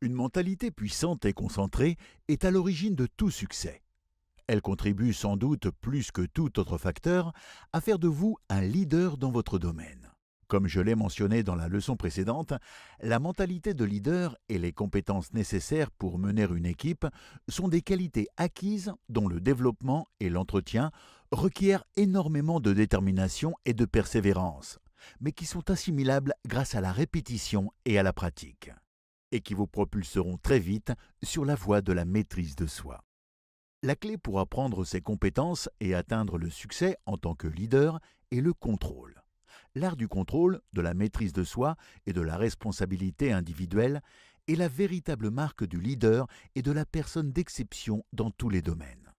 Une mentalité puissante et concentrée est à l'origine de tout succès. Elle contribue sans doute plus que tout autre facteur à faire de vous un leader dans votre domaine. Comme je l'ai mentionné dans la leçon précédente, la mentalité de leader et les compétences nécessaires pour mener une équipe sont des qualités acquises dont le développement et l'entretien requièrent énormément de détermination et de persévérance, mais qui sont assimilables grâce à la répétition et à la pratique, et qui vous propulseront très vite sur la voie de la maîtrise de soi. La clé pour apprendre ces compétences et atteindre le succès en tant que leader est le contrôle. L'art du contrôle, de la maîtrise de soi et de la responsabilité individuelle est la véritable marque du leader et de la personne d'exception dans tous les domaines.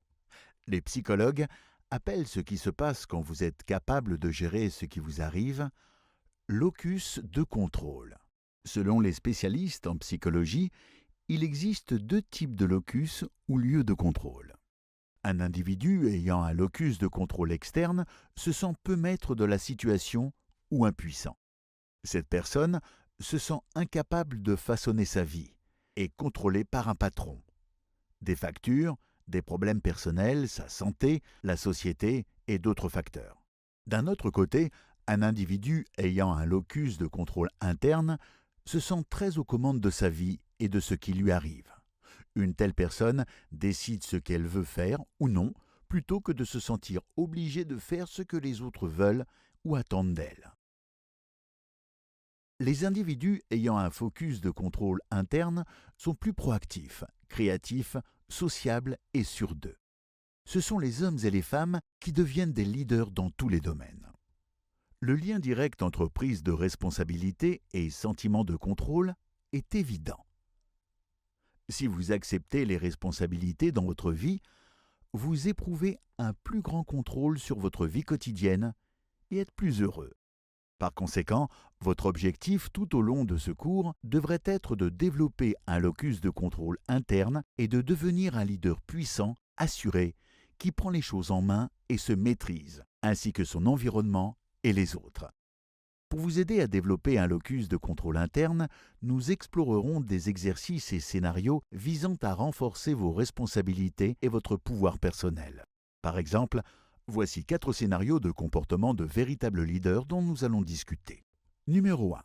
Les psychologues appellent ce qui se passe quand vous êtes capable de gérer ce qui vous arrive locus de contrôle. Selon les spécialistes en psychologie, il existe deux types de locus ou lieux de contrôle. Un individu ayant un locus de contrôle externe se sent peu maître de la situation ou impuissant. Cette personne se sent incapable de façonner sa vie et contrôlée par un patron. Des factures, des problèmes personnels, sa santé, la société et d'autres facteurs. D'un autre côté, un individu ayant un locus de contrôle interne se sent très aux commandes de sa vie et de ce qui lui arrive. Une telle personne décide ce qu'elle veut faire ou non, plutôt que de se sentir obligée de faire ce que les autres veulent ou attendent d'elle. Les individus ayant un focus de contrôle interne sont plus proactifs, créatifs, sociables et sûrs d'eux. Ce sont les hommes et les femmes qui deviennent des leaders dans tous les domaines. Le lien direct entre prise de responsabilité et sentiment de contrôle est évident. Si vous acceptez les responsabilités dans votre vie, vous éprouvez un plus grand contrôle sur votre vie quotidienne et êtes plus heureux. Par conséquent, votre objectif tout au long de ce cours devrait être de développer un locus de contrôle interne et de devenir un leader puissant, assuré, qui prend les choses en main et se maîtrise, ainsi que son environnement et les autres. Pour vous aider à développer un locus de contrôle interne, nous explorerons des exercices et scénarios visant à renforcer vos responsabilités et votre pouvoir personnel. Par exemple, voici 4 scénarios de comportement de véritables leaders dont nous allons discuter. Numéro 1.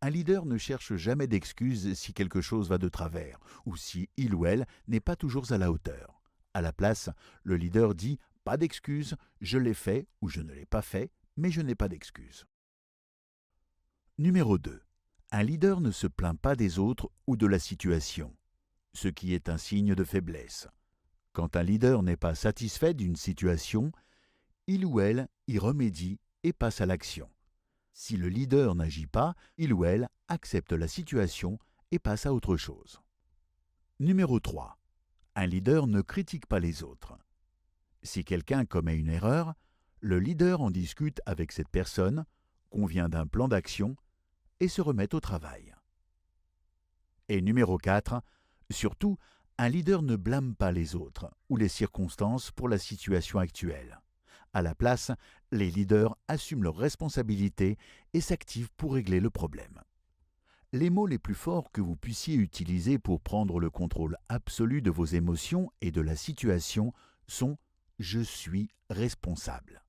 Un leader ne cherche jamais d'excuses si quelque chose va de travers ou si il ou elle n'est pas toujours à la hauteur. À la place, le leader dit « pas d'excuses, je l'ai fait ou je ne l'ai pas fait, mais je n'ai pas d'excuses ». Numéro 2. Un leader ne se plaint pas des autres ou de la situation, ce qui est un signe de faiblesse. Quand un leader n'est pas satisfait d'une situation, il ou elle y remédie et passe à l'action. Si le leader n'agit pas, il ou elle accepte la situation et passe à autre chose. Numéro 3. Un leader ne critique pas les autres. Si quelqu'un commet une erreur, le leader en discute avec cette personne, convient d'un plan d'action et se remet au travail. Et numéro 4. Surtout, un leader ne blâme pas les autres ou les circonstances pour la situation actuelle. À la place, les leaders assument leurs responsabilités et s'activent pour régler le problème. Les mots les plus forts que vous puissiez utiliser pour prendre le contrôle absolu de vos émotions et de la situation sont « je suis responsable ».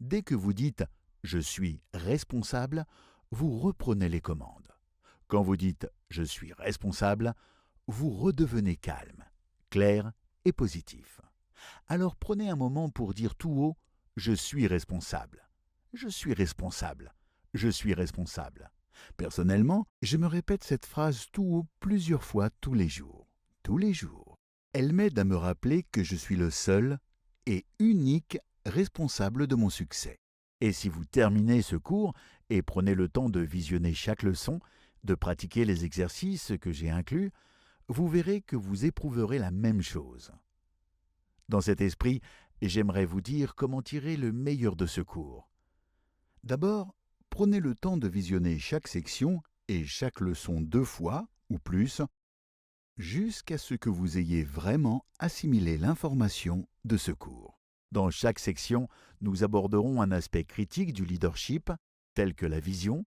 Dès que vous dites « je suis responsable », vous reprenez les commandes. Quand vous dites « je suis responsable », vous redevenez calme, clair et positif. Alors prenez un moment pour dire tout haut « je suis responsable »,« je suis responsable »,« je suis responsable ». Personnellement, je me répète cette phrase tout haut plusieurs fois tous les jours. Tous les jours. Elle m'aide à me rappeler que je suis le seul et unique responsable de mon succès. Et si vous terminez ce cours et prenez le temps de visionner chaque leçon, de pratiquer les exercices que j'ai inclus, vous verrez que vous éprouverez la même chose. Dans cet esprit, j'aimerais vous dire comment tirer le meilleur de ce cours. D'abord, prenez le temps de visionner chaque section et chaque leçon 2 fois ou plus, jusqu'à ce que vous ayez vraiment assimilé l'information de ce cours. Dans chaque section, nous aborderons un aspect critique du leadership, tel que la vision,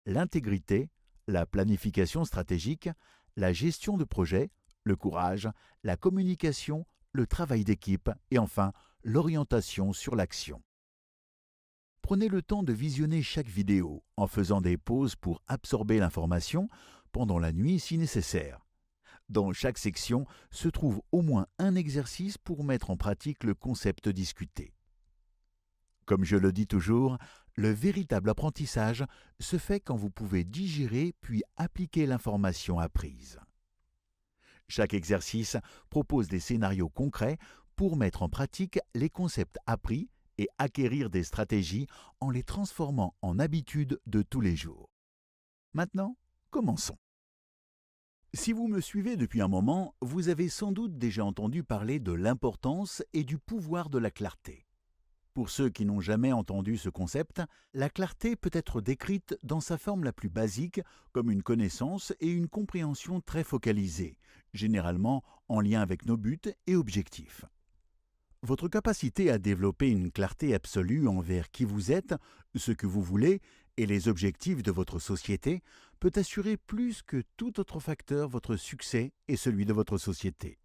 l'intégrité, la planification stratégique, la gestion de projet, le courage, la communication, le travail d'équipe et enfin l'orientation sur l'action. Prenez le temps de visionner chaque vidéo en faisant des pauses pour absorber l'information pendant la nuit si nécessaire. Dans chaque section se trouve au moins un exercice pour mettre en pratique le concept discuté. Comme je le dis toujours, le véritable apprentissage se fait quand vous pouvez digérer puis appliquer l'information apprise. Chaque exercice propose des scénarios concrets pour mettre en pratique les concepts appris et acquérir des stratégies en les transformant en habitudes de tous les jours. Maintenant, commençons. Si vous me suivez depuis un moment, vous avez sans doute déjà entendu parler de l'importance et du pouvoir de la clarté. Pour ceux qui n'ont jamais entendu ce concept, la clarté peut être décrite dans sa forme la plus basique comme une connaissance et une compréhension très focalisée, généralement en lien avec nos buts et objectifs. Votre capacité à développer une clarté absolue envers qui vous êtes, ce que vous voulez et les objectifs de votre société peut assurer plus que tout autre facteur votre succès et celui de votre société.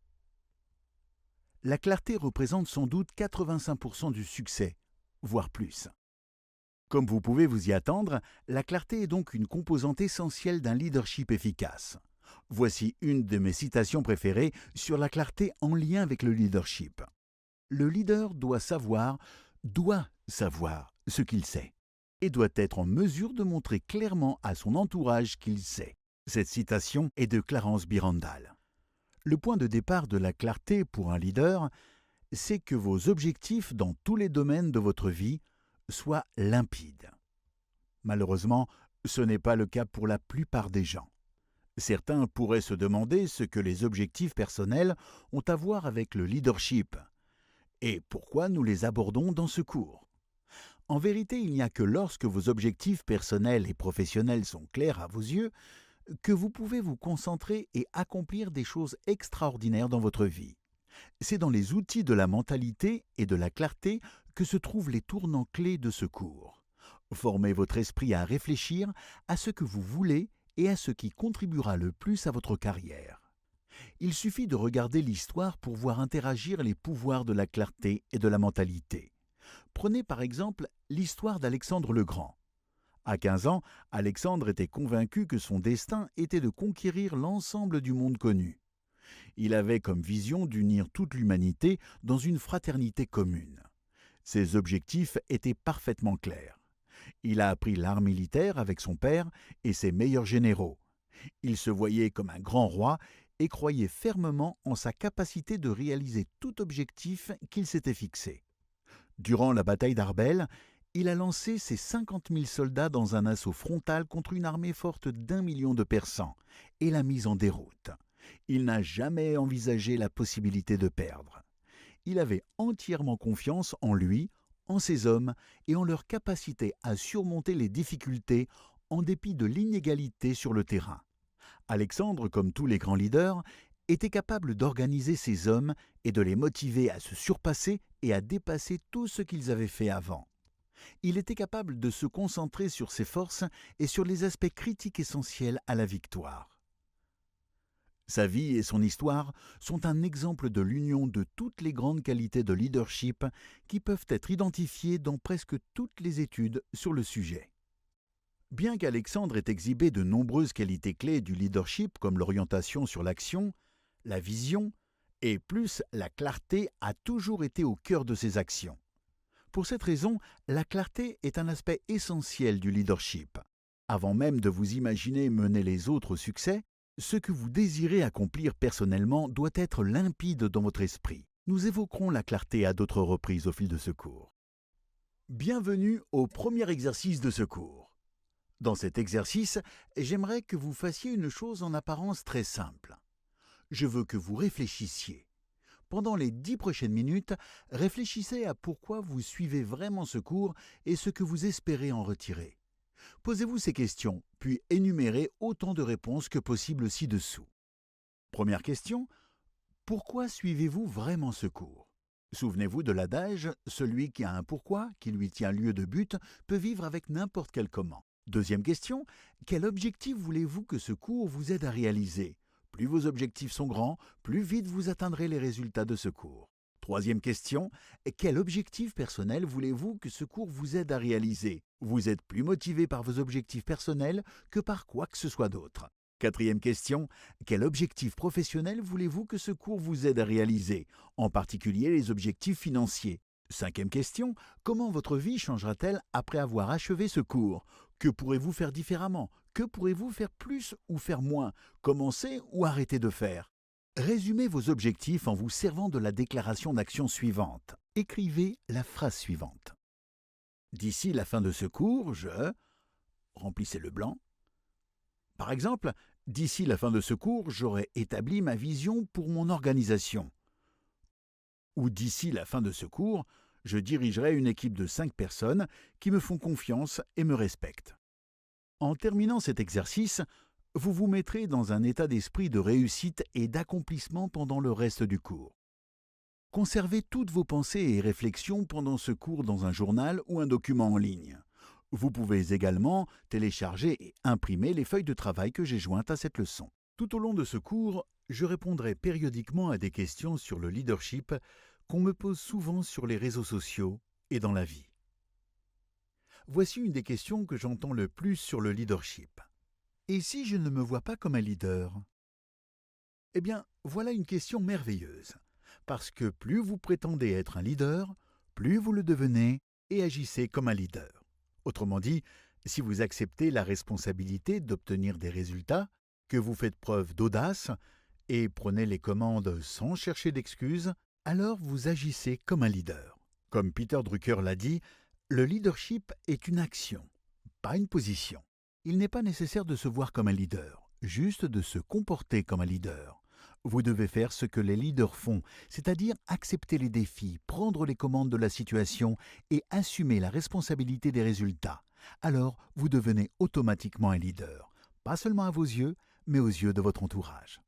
La clarté représente sans doute 85% du succès, voire plus. Comme vous pouvez vous y attendre, la clarté est donc une composante essentielle d'un leadership efficace. Voici une de mes citations préférées sur la clarté en lien avec le leadership. Le leader doit savoir ce qu'il sait et doit être en mesure de montrer clairement à son entourage qu'il sait. Cette citation est de Clarence Birrandall. Le point de départ de la clarté pour un leader, c'est que vos objectifs dans tous les domaines de votre vie soient limpides. Malheureusement, ce n'est pas le cas pour la plupart des gens. Certains pourraient se demander ce que les objectifs personnels ont à voir avec le leadership et pourquoi nous les abordons dans ce cours. En vérité, il n'y a que lorsque vos objectifs personnels et professionnels sont clairs à vos yeux que vous pouvez vous concentrer et accomplir des choses extraordinaires dans votre vie. C'est dans les outils de la mentalité et de la clarté que se trouvent les tournants clés de ce cours. Formez votre esprit à réfléchir à ce que vous voulez et à ce qui contribuera le plus à votre carrière. Il suffit de regarder l'histoire pour voir interagir les pouvoirs de la clarté et de la mentalité. Prenez par exemple l'histoire d'Alexandre le Grand. À 15 ans, Alexandre était convaincu que son destin était de conquérir l'ensemble du monde connu. Il avait comme vision d'unir toute l'humanité dans une fraternité commune. Ses objectifs étaient parfaitement clairs. Il a appris l'art militaire avec son père et ses meilleurs généraux. Il se voyait comme un grand roi et croyait fermement en sa capacité de réaliser tout objectif qu'il s'était fixé. Durant la bataille d'Arbel, il a lancé ses 50 000 soldats dans un assaut frontal contre une armée forte d'1 million de Persans et l'a mise en déroute. Il n'a jamais envisagé la possibilité de perdre. Il avait entièrement confiance en lui, en ses hommes et en leur capacité à surmonter les difficultés en dépit de l'inégalité sur le terrain. Alexandre, comme tous les grands leaders, était capable d'organiser ses hommes et de les motiver à se surpasser et à dépasser tout ce qu'ils avaient fait avant. Il était capable de se concentrer sur ses forces et sur les aspects critiques essentiels à la victoire. Sa vie et son histoire sont un exemple de l'union de toutes les grandes qualités de leadership qui peuvent être identifiées dans presque toutes les études sur le sujet. Bien qu'Alexandre ait exhibé de nombreuses qualités clés du leadership comme l'orientation sur l'action, la vision et plus la clarté a toujours été au cœur de ses actions. Pour cette raison, la clarté est un aspect essentiel du leadership. Avant même de vous imaginer mener les autres au succès, ce que vous désirez accomplir personnellement doit être limpide dans votre esprit. Nous évoquerons la clarté à d'autres reprises au fil de ce cours. Bienvenue au premier exercice de ce cours. Dans cet exercice, j'aimerais que vous fassiez une chose en apparence très simple. Je veux que vous réfléchissiez. Pendant les 10 prochaines minutes, réfléchissez à pourquoi vous suivez vraiment ce cours et ce que vous espérez en retirer. Posez-vous ces questions, puis énumérez autant de réponses que possible ci-dessous. Première question, pourquoi suivez-vous vraiment ce cours? Souvenez-vous de l'adage « Celui qui a un pourquoi, qui lui tient lieu de but, peut vivre avec n'importe quel comment ». Deuxième question, quel objectif voulez-vous que ce cours vous aide à réaliser? Plus vos objectifs sont grands, plus vite vous atteindrez les résultats de ce cours. Troisième question, quel objectif personnel voulez-vous que ce cours vous aide à réaliser? Vous êtes plus motivé par vos objectifs personnels que par quoi que ce soit d'autre. Quatrième question, quel objectif professionnel voulez-vous que ce cours vous aide à réaliser, en particulier les objectifs financiers? Cinquième question, comment votre vie changera-t-elle après avoir achevé ce cours? Que pourrez-vous faire différemment? Que pourrez-vous faire plus ou faire moins? Commencer ou arrêter de faire? Résumez vos objectifs en vous servant de la déclaration d'action suivante. Écrivez la phrase suivante. D'ici la fin de ce cours, je... Remplissez le blanc. Par exemple, d'ici la fin de ce cours, j'aurai établi ma vision pour mon organisation. Ou d'ici la fin de ce cours, je dirigerai une équipe de 5 personnes qui me font confiance et me respectent. En terminant cet exercice, vous vous mettrez dans un état d'esprit de réussite et d'accomplissement pendant le reste du cours. Conservez toutes vos pensées et réflexions pendant ce cours dans un journal ou un document en ligne. Vous pouvez également télécharger et imprimer les feuilles de travail que j'ai jointes à cette leçon. Tout au long de ce cours, je répondrai périodiquement à des questions sur le leadership qu'on me pose souvent sur les réseaux sociaux et dans la vie. Voici une des questions que j'entends le plus sur le leadership. Et si je ne me vois pas comme un leader? Eh bien, voilà une question merveilleuse, parce que plus vous prétendez être un leader, plus vous le devenez et agissez comme un leader. Autrement dit, si vous acceptez la responsabilité d'obtenir des résultats, que vous faites preuve d'audace et prenez les commandes sans chercher d'excuses, alors vous agissez comme un leader. Comme Peter Drucker l'a dit, le leadership est une action, pas une position. Il n'est pas nécessaire de se voir comme un leader, juste de se comporter comme un leader. Vous devez faire ce que les leaders font, c'est-à-dire accepter les défis, prendre les commandes de la situation et assumer la responsabilité des résultats. Alors, vous devenez automatiquement un leader, pas seulement à vos yeux, mais aux yeux de votre entourage.